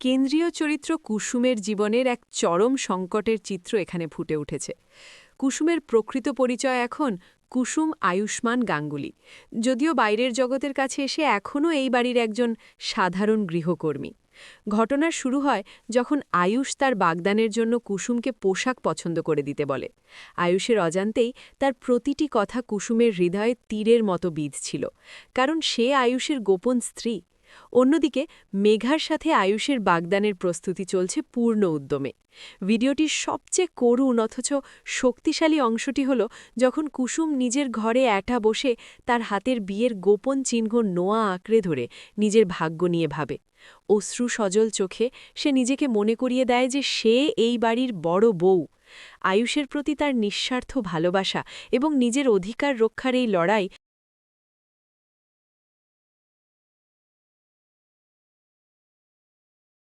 কেন্দ্রীয় চরিত্র কুসুমের জীবনের এক চরম সংকটের চিত্র এখানে ফুটে উঠেছে। কুসুমের প্রকৃত পরিচয় এখন কুসুম আয়ুষ্মান গাঙ্গুলি, যদিও বাইরের জগতের কাছে এসে এখনও এই বাড়ির একজন সাধারণ গৃহকর্মী। ঘটনার শুরু হয় যখন আয়ুষ তার বাগদানের জন্য কুসুমকে পোশাক পছন্দ করে দিতে বলে। আয়ুষের অজান্তেই তার প্রতিটি কথা কুসুমের হৃদয়ে তীরের মতো বিঁধছিল, কারণ সে আয়ুষের গোপন স্ত্রী। অন্যদিকে মেঘার সাথে আয়ুষের বাগদানের প্রস্তুতি চলছে পূর্ণ উদ্যমে। ভিডিওটির সবচেয়ে করুণ অথচ শক্তিশালী অংশটি হল যখন কুসুম নিজের ঘরে একা বসে তার হাতের বিয়ের গোপন চিহ্ন নোয়া আঁকড়ে ধরে নিজের ভাগ্য নিয়ে ভাবে। অশ্রু সজল চোখে সে নিজেকে মনে করিয়ে দেয় যে সে এই বাড়ির বড় বউ। আয়ুষের প্রতি তার নিঃস্বার্থ ভালোবাসা এবং নিজের অধিকার রক্ষার এই লড়াই